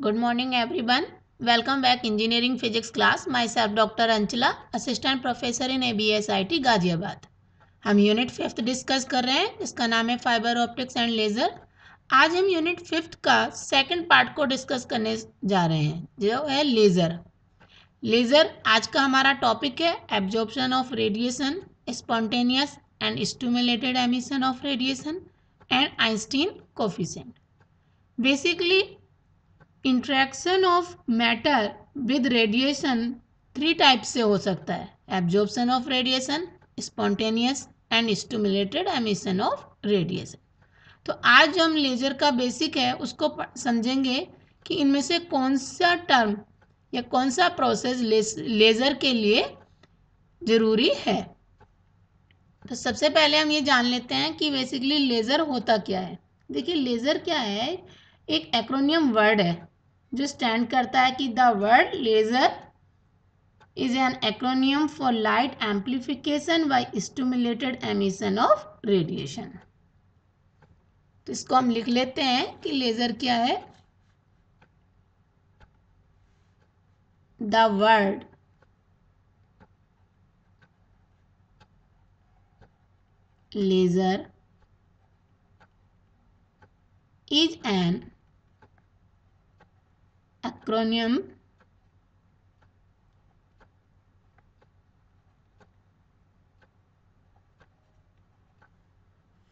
Good morning everyone. Welcome back engineering physics class. Myself Dr. Anchala, assistant professor in ABSIT Ghaziabad. हम unit 5th discuss कर रहे हैं जिसका नाम है फाइबर ऑप्टिक्स एंड लेज़र। आज हम यूनिट 5th का सेकंड पार्ट को डिस्कस करने जा रहे हैं जो है लेज़र। लेज़र आज का हमारा टॉपिक है absorption of radiation, spontaneous and stimulated emission of radiation and Einstein coefficient. Basically interaction of matter with radiation 3 type से हो सकता है, absorption of radiation, spontaneous and stimulated emission of radiation. तो आज जो हम लेजर का बेसिक है उसको समझेंगे कि इनमें से कौन सा टर्म या कौन सा प्रोसेस लेजर के लिए ज़रूरी है। तो सबसे पहले हम ये जान लेते हैं कि बेसिकली लेज़र होता क्या है। देखिए लेज़र क्या है, एक एक्रोनियम वर्ड है जो स्टैंड करता है कि the word laser is an acromion for light amplification by stimulated emission of radiation. तो इसको हम लिख लेते हैं कि लेज़र क्या है। The word laser is an acronym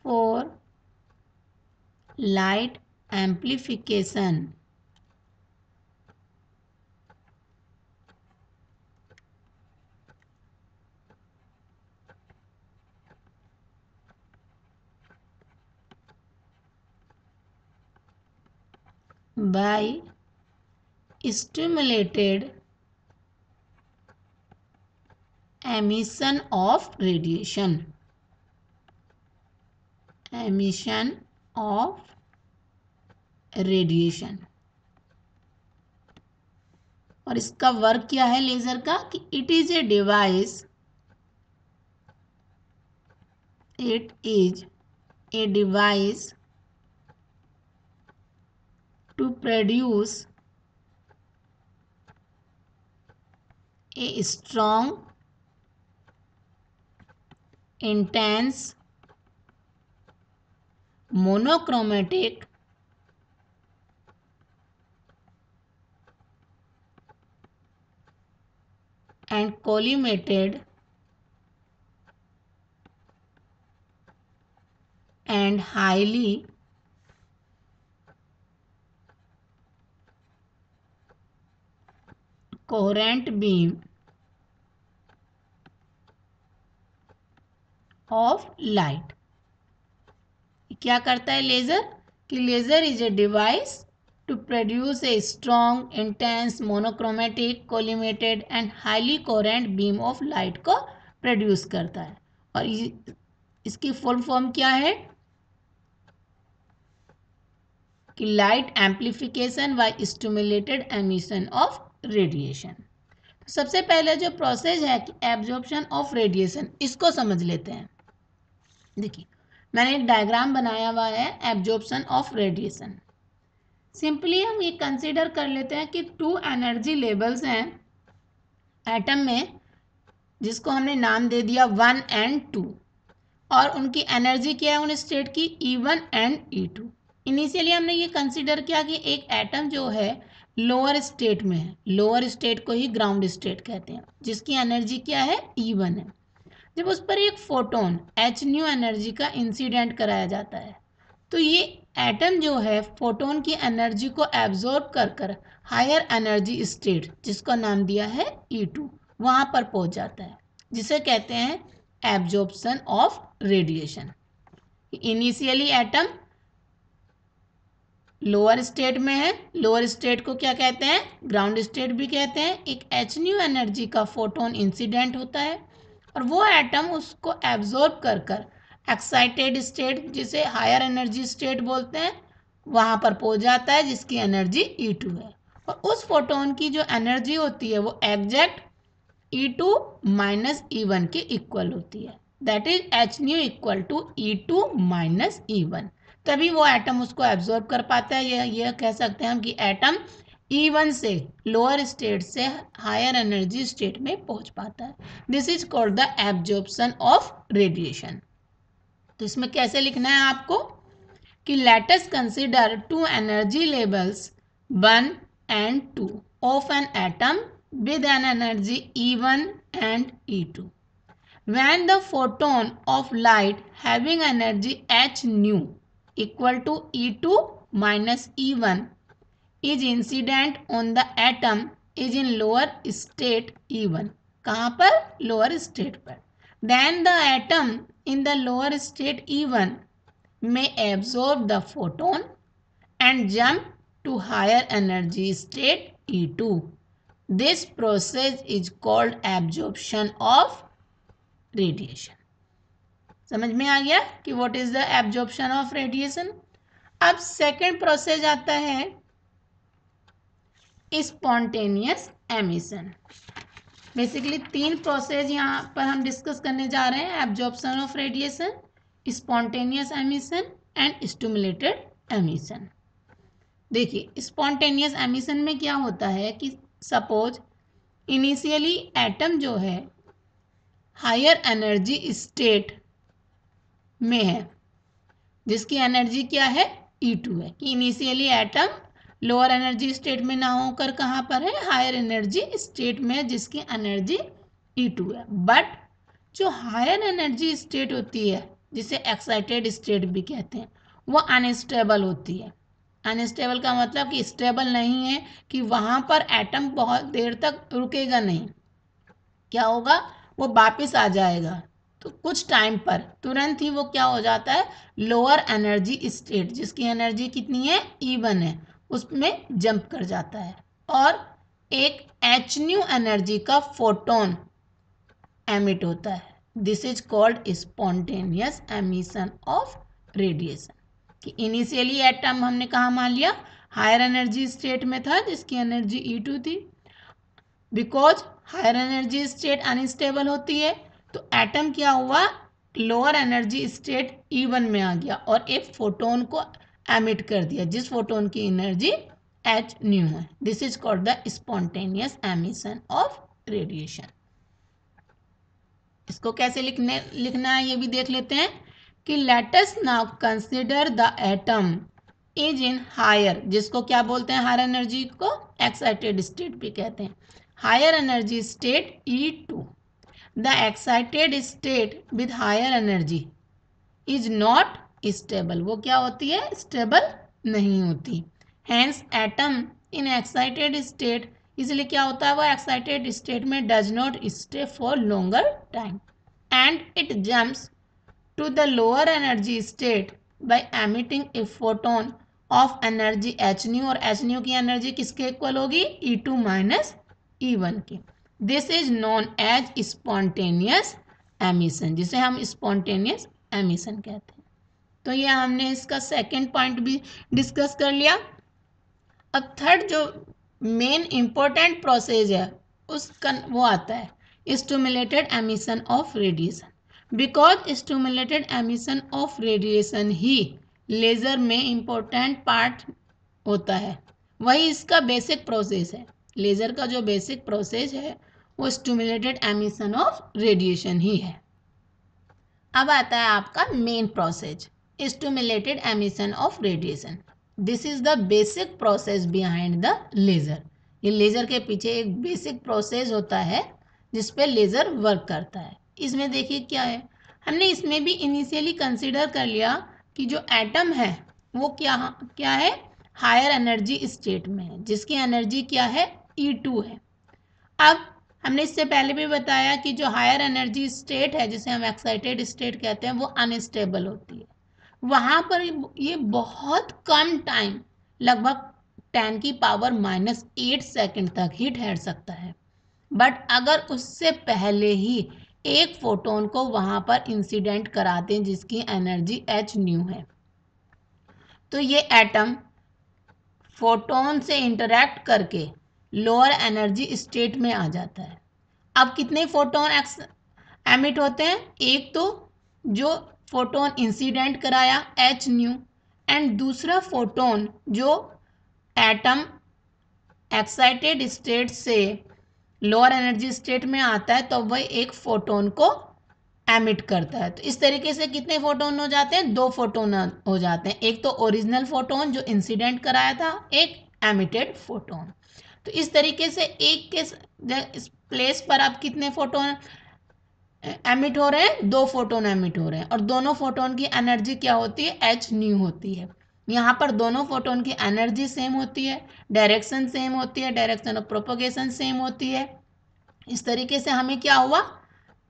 for light amplification by stimulated emission of radiation, emission of radiation। और इसका वर्क क्या है लेज़र का कि it is a device, it is a device to produce a strong, intense, monochromatic and collimated and highly coherent beam of light. क्या करता है laser कि laser is a device to produce a strong, intense, monochromatic, collimated and highly coherent beam of light को produce करता है। और इसकी full form क्या है कि light amplification by stimulated emission of radiation. तो सबसे पहले जो प्रोसेस है कि एब्जॉर्प्शन ऑफ रेडिएशन, इसको समझ लेते हैं। देखिए मैंने एक डायग्राम बनाया हुआ है एब्जॉर्प्शन ऑफ रेडिएशन। सिंपली हम ये कंसीडर कर लेते हैं कि 2 एनर्जी लेवल्स हैं एटम में, जिसको हमने नाम दे दिया 1 एंड 2, और उनकी एनर्जी क्या है उन स्टेट की E1 एंड E2। इनिशियली हमने ये कंसीडर किया कि एक एटम जो है लोअर स्टेट में है, लोअर स्टेट को ही ग्राउंड स्टेट कहते हैं, जिसकी एनर्जी क्या है E1 है। जब उस पर एक फोटोन h न्यू एनर्जी का इंसिडेंट कराया जाता है तो ये एटम जो है फोटोन की एनर्जी को एब्जॉर्ब कर कर हायर एनर्जी स्टेट, जिसका नाम दिया है E2, वहाँ पर पहुँच जाता है, जिसे कहते हैं absorption of radiation. Initially atom lower state में है, लोअर स्टेट को क्या कहते हैं ग्राउंड स्टेट भी कहते हैं। एक h न्यू एनर्जी का फोटोन इंसिडेंट होता है और वो एटम उसको एब्जॉर्ब कर कर एक्साइटेड स्टेट, जिसे हायर एनर्जी स्टेट बोलते हैं, वहाँ पर पहुँच जाता है, जिसकी एनर्जी E2 है। और उस फोटोन की जो एनर्जी होती है वो एग्जैक्ट E2 माइनस E1 के इक्वल होती है, that is h nu equal to E2 minus E1। तभी वो एटम उसको एब्जॉर्ब कर पाता है। ये कह सकते हैं हम कि एटम E1 से लोअर स्टेट से हायर एनर्जी स्टेट में पहुंच पाता है। This is called the absorption of radiation. तो इसमें कैसे लिखना है आपको कि let us consider two energy levels 1 and 2 of an atom with an energy E1 and E2. When the photon of light having energy h nu equal to E2 minus E1 is incident on the atom is in lower state E1. कहाँ पर? lower state पर. Then the atom in the lower state E1 may absorb the photon and jump to higher energy state E2. This process is called absorption of radiation. समझ में आ गया कि what is the absorption of radiation? अब second process आता है spontaneous emission. Basically 3 process यहाँ पर हम डिस्कस करने जा रहे हैं, absorption of radiation, spontaneous emission and stimulated emission. देखिए स्पॉन्टेनियस एमिशन में क्या होता है कि सपोज इनिशियली एटम जो है हायर एनर्जी स्टेट में है, जिसकी एनर्जी क्या है E2 है, कि initially atom lower energy state में ना होकर कहाँ पर है, हायर एनर्जी स्टेट में, जिसकी एनर्जी E2 है। बट जो हायर एनर्जी स्टेट होती है, जिसे एक्साइटेड स्टेट भी कहते हैं, वो अनस्टेबल होती है। अनस्टेबल का मतलब कि स्टेबल नहीं है, कि वहाँ पर एटम बहुत देर तक रुकेगा नहीं, क्या होगा, वो वापस आ जाएगा। तो कुछ टाइम पर तुरंत ही वो क्या हो जाता है, लोअर एनर्जी स्टेट, जिसकी एनर्जी कितनी है, E1 है, उसमें जंप कर जाता है और एक h न्यू एनर्जी का फोटोन एमिट होता है। This is called spontaneous emission of radiation. कि इनिशियली एटम हमने कहाँ मान लिया, हायर एनर्जी स्टेट में था, जिसकी एनर्जी E2 थी। Because higher energy state unstable होती है, तो एटम क्या हुआ, लोअर एनर्जी स्टेट E1 में आ गया और एक फोटोन को एमिट कर दिया, जिस फोटोन की एनर्जी h न्यू है। This is called the spontaneous emission of radiation. इसको कैसे लिखना है ये भी देख लेते हैं कि let us now consider the atom is in higher, जिसको क्या बोलते हैं, हायर एनर्जी को एक्साइटेड स्टेट भी कहते हैं, higher energy state E2. The excited state with higher energy is not stable. वो क्या होती है, स्टेबल नहीं होती। Hence atom in excited state, इसलिए क्या होता है, वो excited state में does not stay for longer time and it jumps to the lower energy state by emitting a photon of energy h nu, और h nu की energy किसके equal होगी, E2 माइनस E1 की। This is known as spontaneous emission, जिसे हम spontaneous emission कहते हैं। तो ये हमने इसका सेकेंड पॉइंट भी डिस्कस कर लिया। अब थर्ड जो मेन इंपॉर्टेंट प्रोसेस है उसका वो आता है stimulated emission of radiation. Because stimulated emission of radiation he laser में इंपॉर्टेंट पार्ट होता है, वही इसका बेसिक प्रोसेस है। लेज़र का जो बेसिक प्रोसेस है वो स्टिमुलेटेड एमिशन ऑफ रेडिएशन ही है। अब आता है आपका main process, stimulated emission of radiation. This is the basic process behind the laser. ये लेज़र के पीछे एक बेसिक प्रोसेस होता है जिस पे लेज़र वर्क करता है। इसमें देखिए क्या है, हमने इसमें भी इनिशियली कंसिडर कर लिया कि जो एटम है वो क्या है, हायर एनर्जी स्टेट में है, जिसकी एनर्जी क्या है, E2 है। अब हमने इससे पहले भी बताया कि जो हायर एनर्जी स्टेट है, जिसे हम एक्साइटेड स्टेट कहते हैं, वो अनस्टेबल होती है। वहाँ पर ये बहुत कम टाइम, लगभग 10 की पावर -8 सेकेंड तक ही ठहर सकता है। बट अगर उससे पहले ही एक फोटोन को वहाँ पर इंसिडेंट करा दें, जिसकी एनर्जी h न्यू है, तो ये एटम फोटोन से इंटरैक्ट करके लोअर एनर्जी स्टेट में आ जाता है। अब कितने फोटोन एमिट होते हैं, एक तो जो फोटोन इंसिडेंट कराया h न्यू, एंड दूसरा फोटोन जो एटम एक्साइटेड स्टेट से लोअर एनर्जी स्टेट में आता है तो वह एक फोटोन को एमिट करता है। तो इस तरीके से कितने फोटोन हो जाते हैं? 2 फोटोन हो जाते हैं। एक तो ओरिजिनल फोटोन जो इंसिडेंट कराया था, एक एमिटेड फोटोन। तो इस तरीके से एक के इस प्लेस पर आप कितने फोटोन एमिट हो रहे हैं? 2 फोटोन एमिट हो रहे हैं और दोनों फोटोन की एनर्जी क्या होती है? एच न्यू होती है। यहाँ पर दोनों फोटोन की एनर्जी सेम होती है, डायरेक्शन सेम होती है, डायरेक्शन ऑफ प्रोपोगेशन सेम होती है। इस तरीके से हमें क्या हुआ?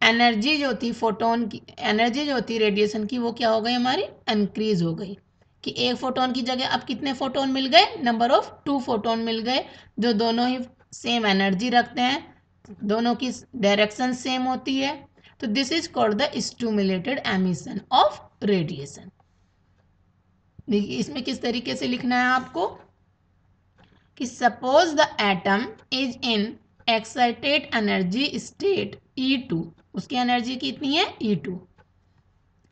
एनर्जी जो थी फोटोन की, एनर्जी जो थी रेडिएशन की, वो क्या हो गई? हमारी इंक्रीज हो गई कि एक फोटोन की जगह अब कितने फोटोन मिल गए? नंबर ऑफ 2 फोटोन मिल गए जो दोनों ही सेम एनर्जी रखते हैं, दोनों की डायरेक्शन सेम होती है। तो this is called the stimulated emission of radiation. देखिए इसमें किस तरीके से लिखना है आपको कि suppose the atom is in excited energy state E2, उसकी एनर्जी कितनी है? E2,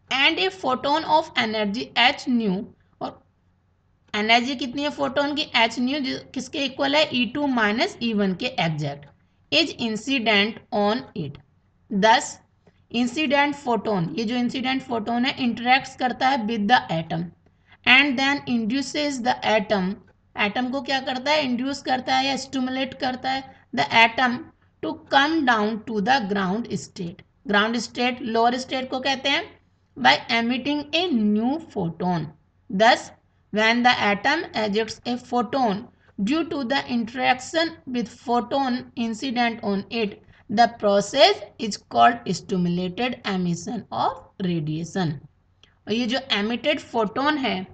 and a photon of energy H new, और एनर्जी कितनी है फोटोन की? H न्यू, किसके इक्वल है? E2 माइनस E1 के exact, is incident on it. This incident photon, ये जो इंसिडेंट फोटोन है इंटरेक्ट्स करता है with the atom and then induces the atom, atom को क्या करता है? इंड्यूस करता है या स्टिमुलेट करता है the atom to come down to the ground state. Ground state lower state को कहते हैं by emitting a new photon. Thus, when the atom ejects a photon due to the interaction with photon incident on it, the process is called stimulated emission of radiation. और ये जो emitted photon है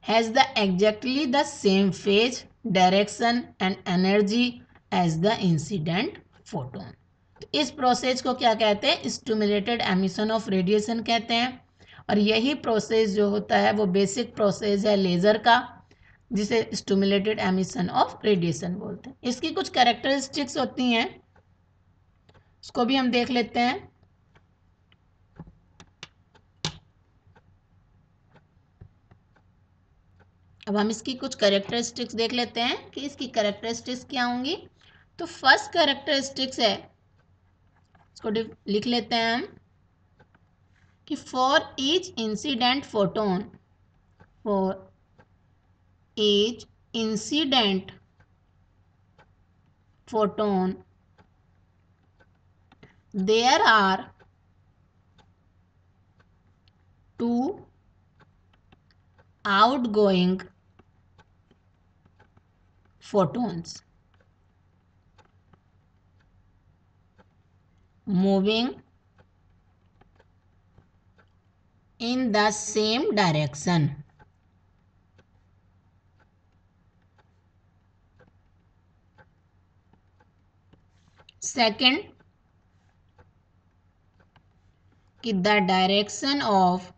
has the exactly the same phase, direction and energy as the incident photon. तो इस process को क्या कहते हैं? स्टिमुलेटेड एमिशन ऑफ रेडिएशन कहते हैं। और यही प्रोसेस जो होता है वो बेसिक प्रोसेस है लेज़र का, जिसे स्टिमुलेटेड एमिशन ऑफ रेडिएशन बोलते हैं। इसकी कुछ कैरेक्टरिस्टिक्स होती हैं, उसको भी हम देख लेते हैं। अब हम इसकी कुछ कैरेक्टरिस्टिक्स देख लेते हैं कि इसकी कैरेक्टरिस्टिक्स क्या होंगी। तो फर्स्ट कैरेक्टरिस्टिक्स है, इसको लिख लेते हैं हम कि for each incident photon, for each incident photon there are 2 outgoing photons moving in the same direction. Second, कि the direction of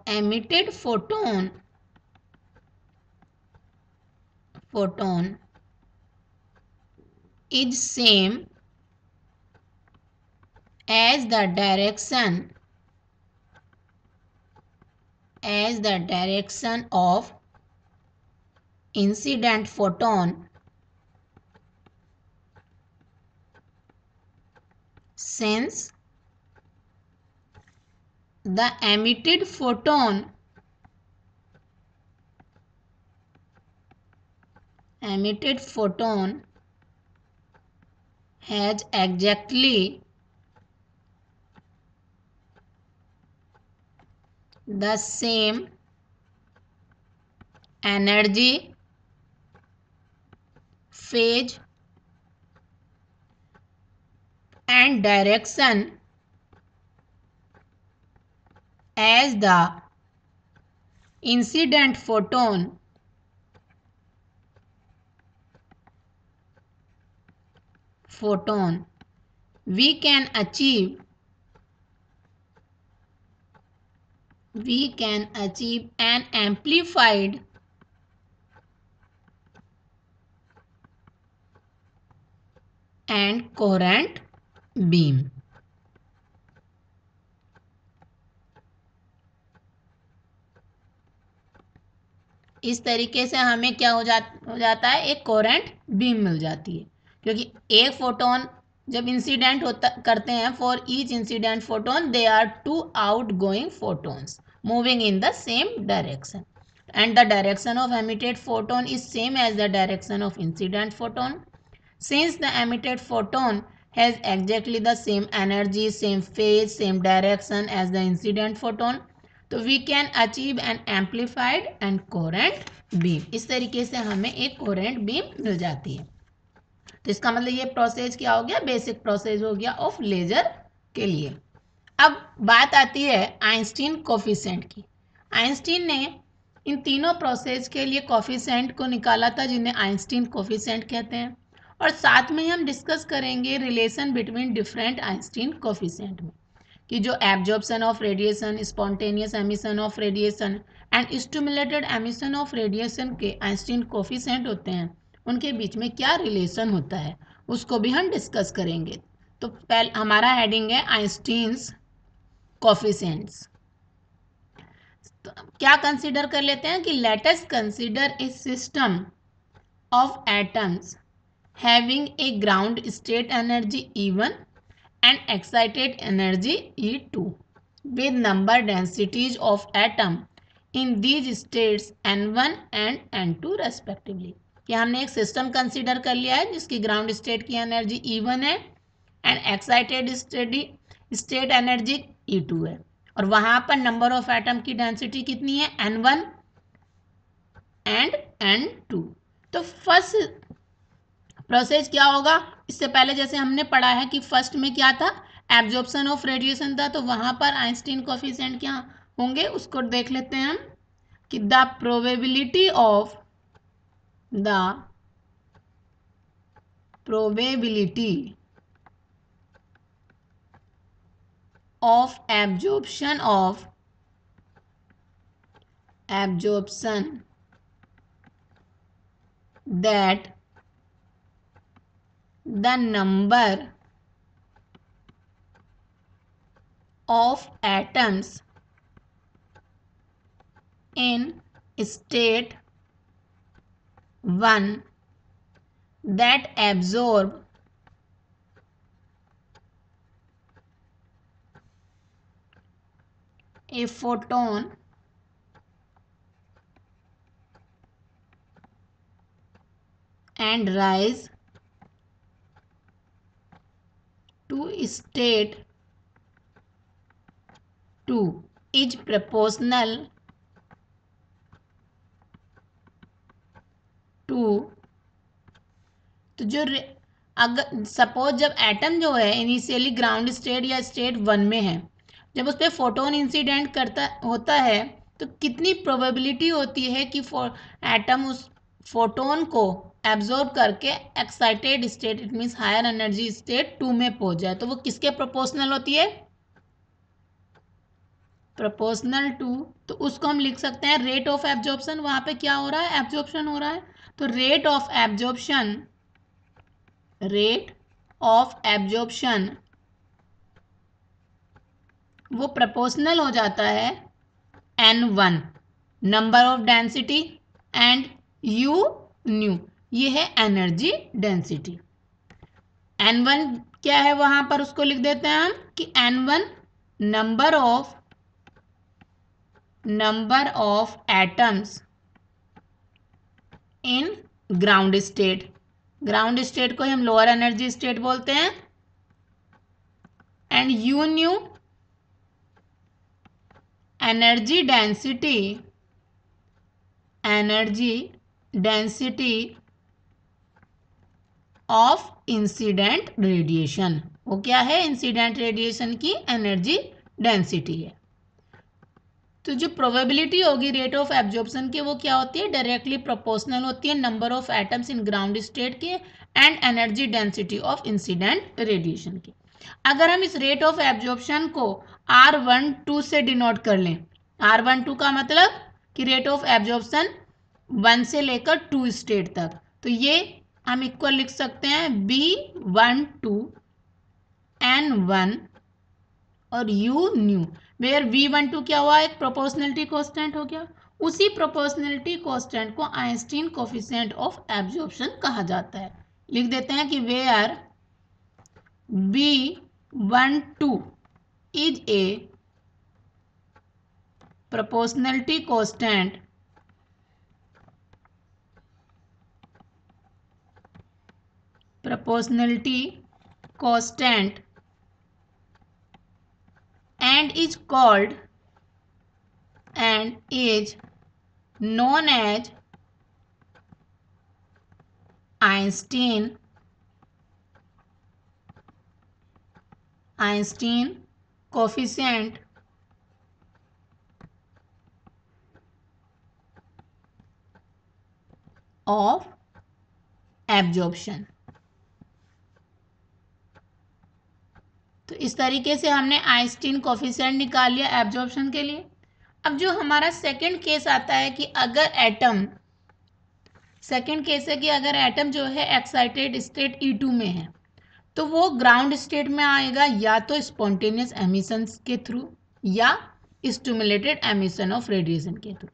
emitted photon is same as the direction of incident photon, since the emitted photon has exactly the same energy, phase and direction as the incident photon, we can achieve an amplified and coherent beam. इस तरीके से हमें क्या हो जाता है, एक coherent beam मिल जाती है, क्योंकि एक फोटोन जब इंसिडेंट करते हैं, for each incident photon they are two outgoing photons moving in the same direction and the direction of emitted photon is same as the direction of incident photon. Since the emitted photon has exactly the same energy, same phase, same direction as the incident photon, तो we can achieve an amplified and coherent beam. इस तरीके से हमें एक coherent beam मिल जाती है. तो इसका मतलब ये प्रोसेस क्या हो गया, बेसिक प्रोसेस हो गया ऑफ लेजर के लिए. अब बात आती है आइंस्टीन कोफिशिएंट की. आइंस्टीन ने इन तीनों प्रोसेस के लिए कोफिशिएंट को निकाला था, जिन्हें आइंस्टीन कोफिशिएंट कहते हैं, और साथ में ही हम डिस्कस करेंगे relation between different Einstein coefficient में, कि जो absorption of radiation, spontaneous emission of radiation and stimulated emission of radiation के आइंस्टीन कोफिशिएंट होते हैं, उनके बीच में क्या रिलेशन होता है, उसको भी हम डिस्कस करेंगे. तो पहले हमारा हेडिंग है आइंस्टीन्स कोफिशिएंट्स. तो क्या कंसीडर कर लेते हैं कि let us consider a system of atoms having a ground state energy E1 and excited energy E2 with number densities of atom in these states N1 and N2 respectively. कि हमने एक system consider कर लिया है जिसकी ground state की energy E1 है and excited state energy E2 है, और वहां पर नंबर ऑफ एटम की डेंसिटी कितनी है, N1 एंड N2. तो फर्स्ट प्रोसेस क्या होगा, इससे पहले जैसे हमने पढ़ा है कि फर्स्ट में क्या था, एब्जॉर्प्शन ऑफ रेडिएशन था, तो वहां पर आइंस्टीन कोफिशिएंट क्या होंगे उसको देख लेते हैं हम, कि the probability of absorption that the number of atoms in state 1 that absorb a photon and rise to state 2 is proportional to, तो जो अगर सपोज जब एटम जो है इनिशियली ग्राउंड स्टेट या स्टेट 1 में है, जब उस पर फोटोन इंसिडेंट होता है, तो कितनी प्रोबेबिलिटी होती है कि एटम उस फोटोन को एब्जॉर्ब करके excited state, it means higher energy state 2 में पहुंच जाए, तो वो किसके प्रोपोर्शनल होती है, प्रोपोर्शनल टू. तो उसको हम लिख सकते हैं रेट ऑफ एब्जॉर्प्शन. वहां पे क्या हो रहा है, एब्जॉर्प्शन हो रहा है, तो रेट ऑफ एब्जॉर्प्शन वो प्रोपोर्शनल हो जाता है N1 number of density and U new, ये है एनर्जी डेंसिटी. N1 क्या है वहां पर, उसको लिख देते हैं हम कि N1 number of atoms in ground state. Ground state को हम लोअर एनर्जी स्टेट बोलते हैं, and U new energy density of incident radiation. वो क्या है, इंसिडेंट रेडिएशन की एनर्जी डेंसिटी है. तो जो प्रोबेबिलिटी होगी रेट ऑफ एब्जॉर्प्शन की, वो क्या होती है, डायरेक्टली प्रोपोर्शनल होती है number of atoms in ground state के and energy density of incident radiation की. अगर हम इस रेट ऑफ एब्जॉर्प्शन को R12 से डिनोट कर लें, R12 का मतलब कि रेट ऑफ एब्जॉर्प्शन 1 से लेकर 2 स्टेट तक, तो ये हम इक्वल लिख सकते हैं B12 N1 और U न्यू, वेयर V12 क्या हुआ, एक प्रोपोर्शनलिटी कांस्टेंट हो गया। उसी प्रोपोर्शनलिटी कांस्टेंट को आइंस्टीन कोफिशिएंट ऑफ एब्जॉर्प्शन कहा जाता है। लिख देते हैं कि where B12 is a proportionality constant and is called and is known as Einstein coefficient of absorption। तो इस तरीके से हमने आइंस्टीन कोफिशिएंट निकाल लिया एब्जॉर्प्शन के लिए। अब जो हमारा सेकंड केस आता है कि अगर एटम जो है एक्साइटेड स्टेट E2 में है, तो वो ग्राउंड स्टेट में आएगा या तो स्पॉन्टेनियस एमिशन के थ्रू या स्टिमुलेटेड एमिशन ऑफ रेडिएशन के थ्रू।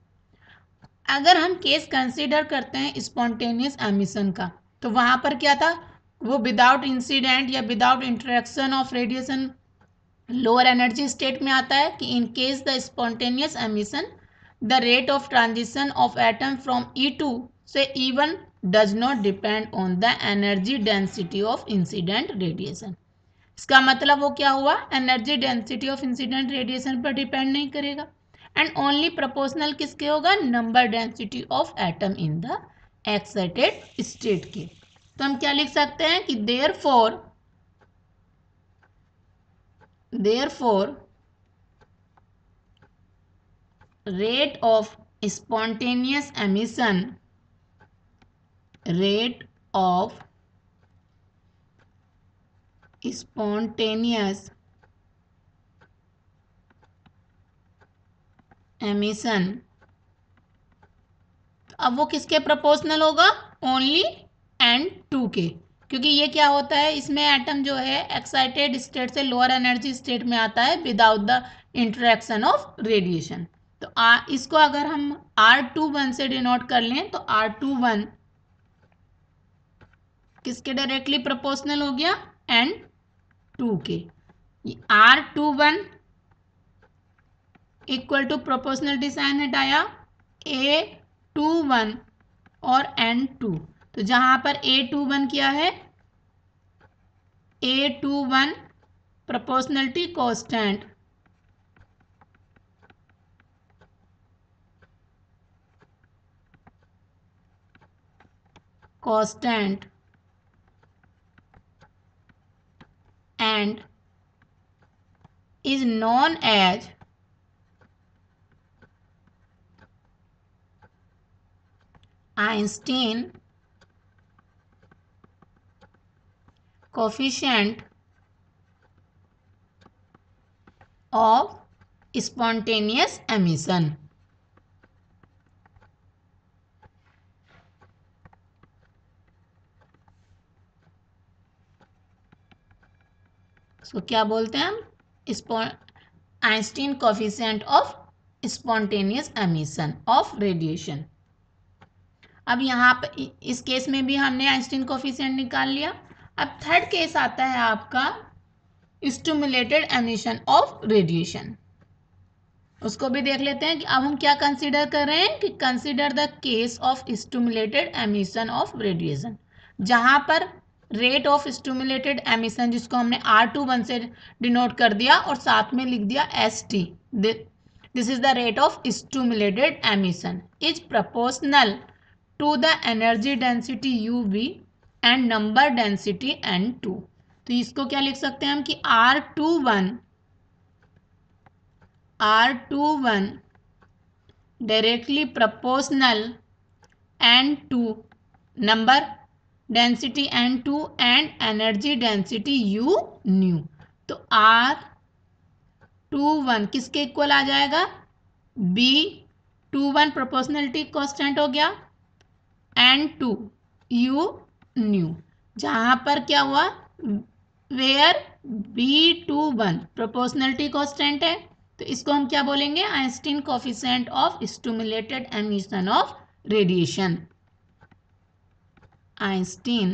अगर हम केस कंसीडर करते हैं स्पॉन्टेनियस एमिशन का, तो वहां पर क्या था, वो विदाउट इंसिडेंट या without interaction of radiation lower energy state में आता है कि in case the spontaneous emission the rate of transition of atom from E2 से E1 does not depend on the energy density of incident radiation. इसका मतलब वो क्या हुआ, energy density of incident radiation पर डिपेंड नहीं करेगा एंड ओनली प्रोपोर्शनल किसके होगा, number density of atom in the excited state के। तो हम क्या लिख सकते हैं कि therefore rate of spontaneous emission अब वो किसके प्रोपोर्शनल होगा, ओनली N2 के, क्योंकि ये क्या होता है, इसमें एटम जो है एक्साइटेड स्टेट से लोअर एनर्जी स्टेट में आता है without the interaction of radiation. तो इसको अगर हम R21 से डिनोट कर लें तो R21 किसके डायरेक्टली प्रोपोर्शनल हो गया, N2 के। R21 equal to proportionality sign हटाया A21 और N2, तो जहां पर A21 क्या है, A21 proportionality constant and is known as Einstein coefficient of spontaneous emission। सो क्या बोलते हैं हम, Einstein coefficient of spontaneous emission of radiation. अब यहाँ पर इस केस में भी हमने आइंस्टीन कोफिशिएंट निकाल लिया। अब थर्ड केस आता है आपका स्टिमुलेटेड एमिशन ऑफ रेडिएशन, उसको भी देख लेते हैं कि अब हम क्या कंसीडर कर रहे हैं कि consider the case of stimulated emission of radiation, जहां पर रेट ऑफ स्टिमुलेटेड एमिशन जिसको हमने R21 से डिनोट कर दिया और साथ में लिख दिया ST, this is the rate of stimulated emission is proportional to the energy density UV and number density N2। तो इसको क्या लिख सकते हैं हम कि R21 directly proportional N2 number density N2 and energy density U new. तो R21 किसके इक्वल आ जाएगा, B21 प्रोपोर्शनलिटी कांस्टेंट हो गया, N2 U न्यू, जहां पर क्या हुआ, वेयर B21 प्रोपोर्शनलिटी कांस्टेंट है, तो इसको हम क्या बोलेंगे, Einstein coefficient of stimulated emission of radiation, Einstein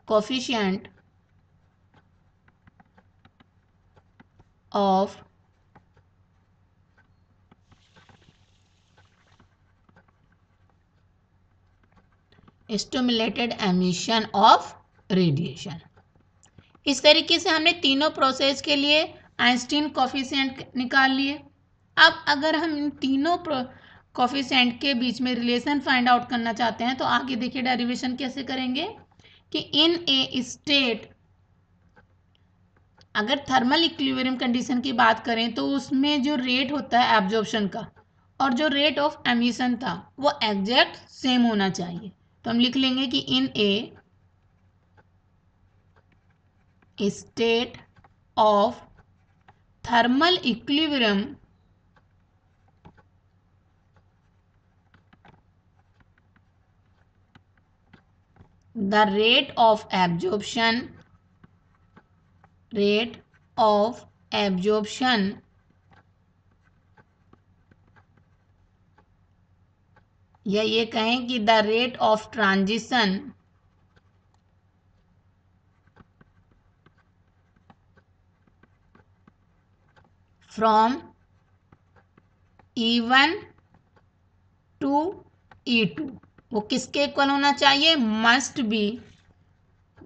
coefficient of stimulated emission of radiation. इस तरीके से हमने तीनों प्रोसेस के लिए आइंस्टीन कोफिशिएंट निकाल लिए। अब अगर हम इन तीनों कोफिशिएंट के बीच में रिलेशन फाइंड आउट करना चाहते हैं तो आगे देखिए डेरिवेशन कैसे करेंगे कि इन ए स्टेट, अगर थर्मल इक्विलिब्रियम कंडीशन की बात करें तो उसमें जो रेट होता है एब्जॉर्प्शन का और जो रेट ऑफ एमिशन था वो एग्जैक्ट सेम होना चाहिए। तो हम लिख लेंगे कि in a state of thermal equilibrium the rate of absorption या ये कहें कि the rate of transition from E1 to E2 वो किसके इक्वल होना चाहिए,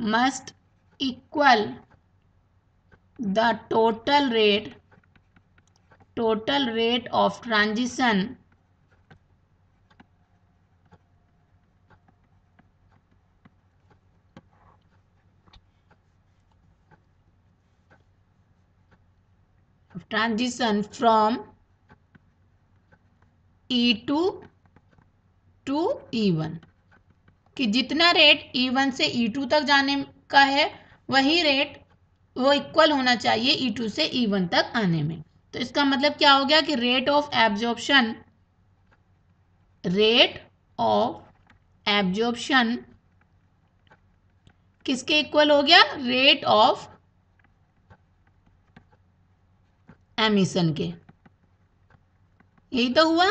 must equal the total rate of transition from E2 to E1, कि जितना रेट E1 से E2 तक जाने का है वही रेट वो इक्वल होना चाहिए E2 से E1 तक आने में। तो इसका मतलब क्या हो गया कि रेट ऑफ एब्जॉर्प्शन किसके इक्वल हो गया, रेट ऑफ एमिशन के, यही तो हुआ।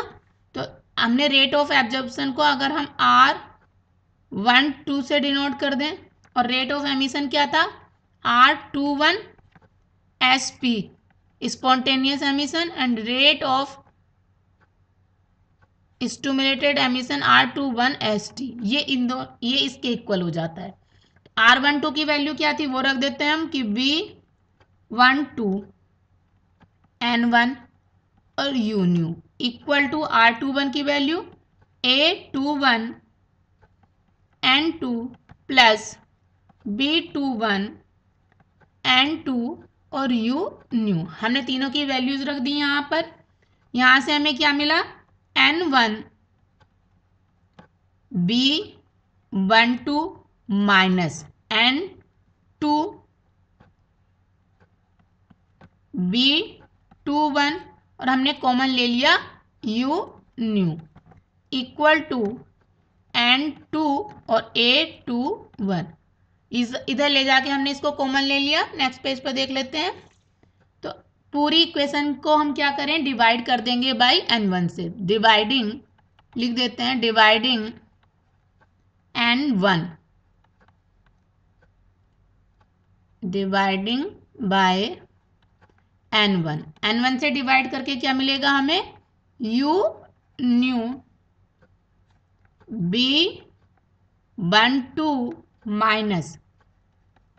तो हमने रेट ऑफ एब्जॉर्प्शन को अगर हम R12 से डिनोट कर दें और रेट ऑफ एमिशन क्या था R21 SP spontaneous emission and rate of stimulated emission R21 ST, ये इसके इक्वल हो जाता है। R12 की वैल्यू क्या थी वो रख देते हैं हम कि B12 N1 और U nu equal to R21 की value A21 N2 plus B21 N2 और U न्यू। हमने तीनों की वैल्यूज रख दी यहाँ पर। यहाँ से हमें क्या मिला, N1 B12 minus N2 B21 और हमने कॉमन ले लिया U nu equal to N2 और A21, इधर ले जाके हमने इसको कॉमन ले लिया। नेक्स्ट पेज पर देख लेते हैं। तो पूरी इक्वेशन को हम क्या करें, डिवाइड कर देंगे बाय N1 से। डिवाइडिंग लिख देते हैं, dividing N1 dividing by N1 से डिवाइड करके क्या मिलेगा हमें, U new B12 minus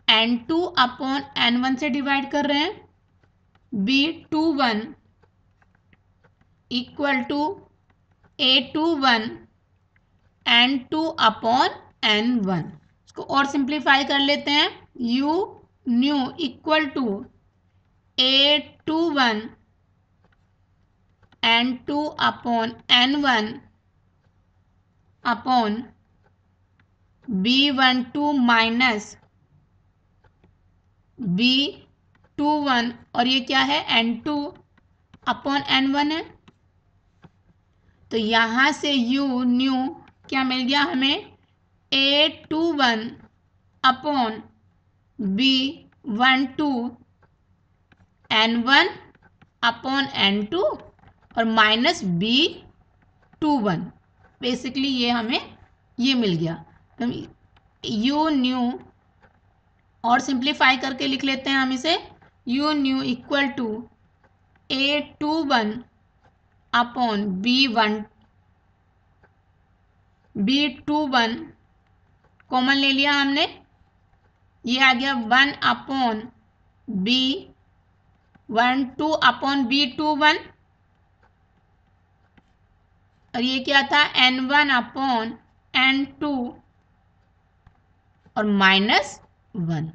N2 upon N1 से डिवाइड कर रहे हैं B21 equal to A21 N2 upon N1। इसको और सिंप्लीफाई कर लेते हैं, U nu equal to A21 N2 upon N1 upon B12 minus B21 और ये क्या है N2 अपॉन N1 है। तो यहां से U न्यू क्या मिल गया हमें, A21 upon B12 N1 upon N2 और माइनस B21। बेसिकली ये हमें ये मिल गया। तो यू न्यू और सिंप्लीफाई करके लिख लेते हैं हम इसे। U nu equal to A21 upon B21 common ले लिया हमने, ये आ गया 1 अपॉन B12 अपॉन B21 और ये क्या था N1 अपॉन N2 और माइनस 1।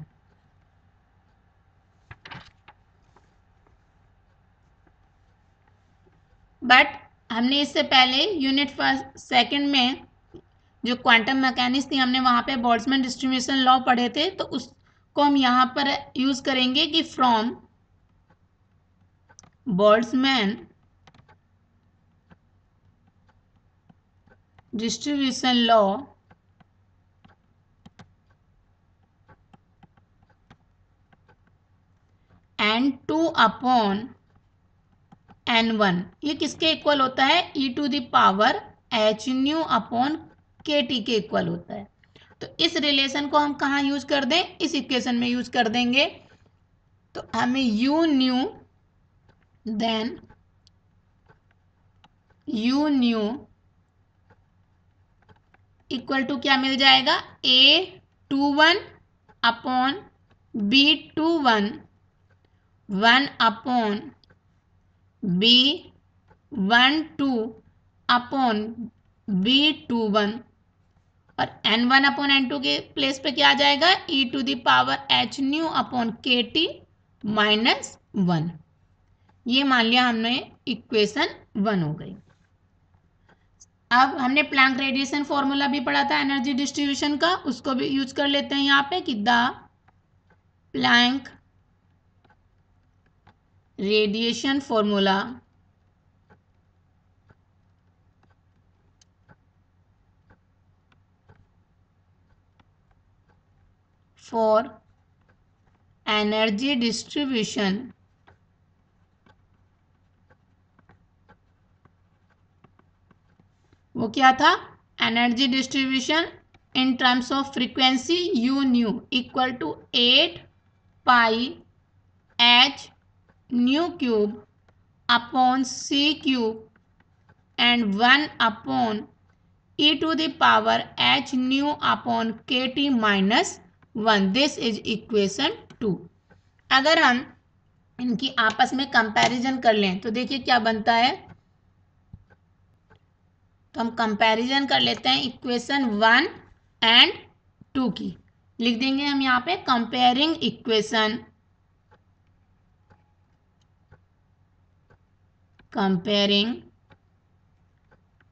बट हमने इससे पहले यूनिट फर्स्ट सेकंड में जो क्वांटम मैकेनिक्स थी हमने वहां पे बोल्ट्जमैन डिस्ट्रीब्यूशन लॉ पढ़े थे, तो उसको हम यहां पर यूज करेंगे कि from Boltzmann distribution law N2 upon N1 ये किसके इक्वल होता है, e⁻h न्यू अपॉन kT के इक्वल होता है। तो इस रिलेशन को हम कहाँ यूज कर दें, इस इक्वेशन में यूज कर देंगे। तो हमें u nu then u nu equal to क्या मिल जाएगा, A21 upon B21 1 upon B12 upon B21 और N1 अपॉन N2 के प्लेस पे क्या आ जाएगा, e⁻h nu upon kT minus 1। ये मान लिया हमने इक्वेशन 1 हो गई। अब हमने प्लैंक रेडिएशन फॉर्मूला भी पढ़ा था एनर्जी डिस्ट्रीब्यूशन का, उसको भी यूज कर लेते हैं यहाँ पे कि the Planck radiation formula for energy distribution वो क्या था, energy distribution in terms of frequency u nu equal to 8 pi h nu cube upon c cube and 1 upon e⁻h nu upon kT minus 1। This is equation 2। अगर हम इनकी आपस में comparison कर लें तो देखिए क्या बनता है। तो हम कंपैरिजन कर लेते हैं इक्वेशन 1 एंड 2 की। लिख देंगे हम यहाँ पे कंपेयरिंग इक्वेशन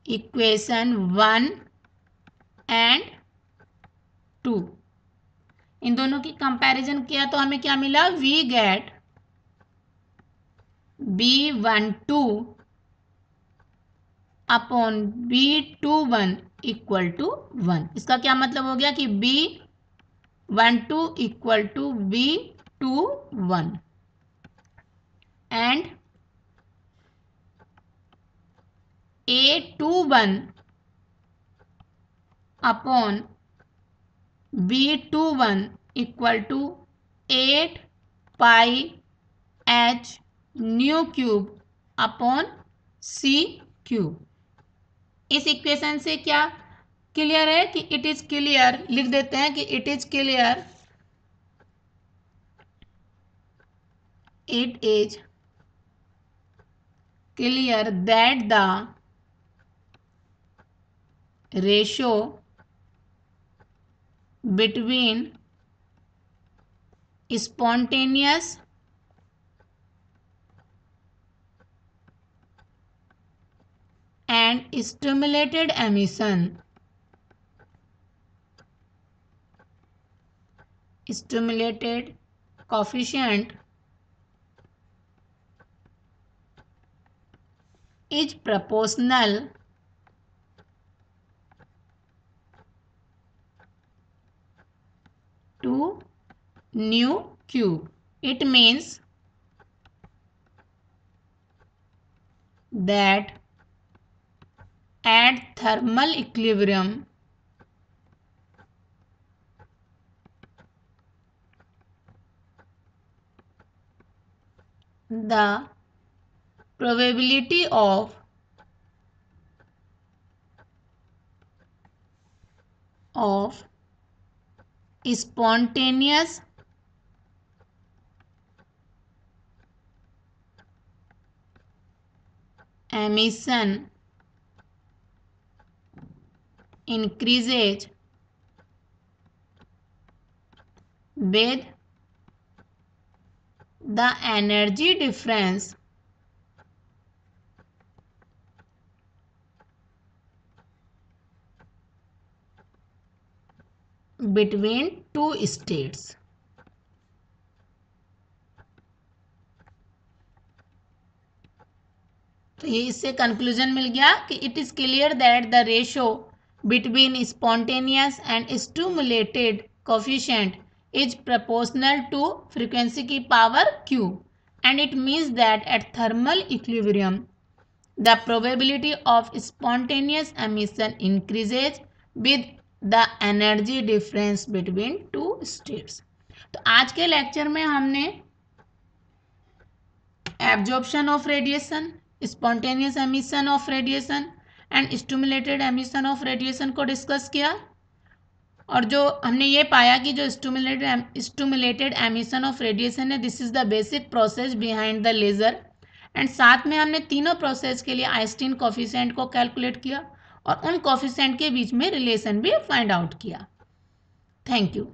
इक्वेशन 1 एंड 2। इन दोनों की कंपैरिजन किया तो हमें क्या मिला, we get B12 upon B21 equal to 1। इसका क्या मतलब हो गया कि B12 equal to B21 and A21 upon B21 equal to 8 pi h nu cube upon c cube. इस इक्वेशन से क्या क्लियर है कि इट इज क्लियर, लिख देते हैं कि it is clear, it is clear that the ratio between spontaneous and stimulated emission stimulated coefficient is proportional to nu cube. It means that at thermal equilibrium, the probability of spontaneous emission increases with the energy difference between two states. तो ये इससे conclusion मिल गया कि it is clear that the ratio between spontaneous and stimulated coefficient is proportional to frequency की power q and it means that at thermal equilibrium the probability of spontaneous emission increases with the energy difference between two states. तो आज के lecture में हमने absorption of radiation, spontaneous emission of radiation and stimulated emission of radiation को discuss किया और जो हमने ये पाया कि जो स्टिमुलेटेड एमिशन ऑफ रेडिएशन है this is the basic process behind the laser and साथ में हमने तीनों प्रोसेस के लिए आइंस्टीन कोफिशिएंट को कैलकुलेट किया और उन कोफिशिएंट के बीच में रिलेशन भी फाइंड आउट किया. Thank you.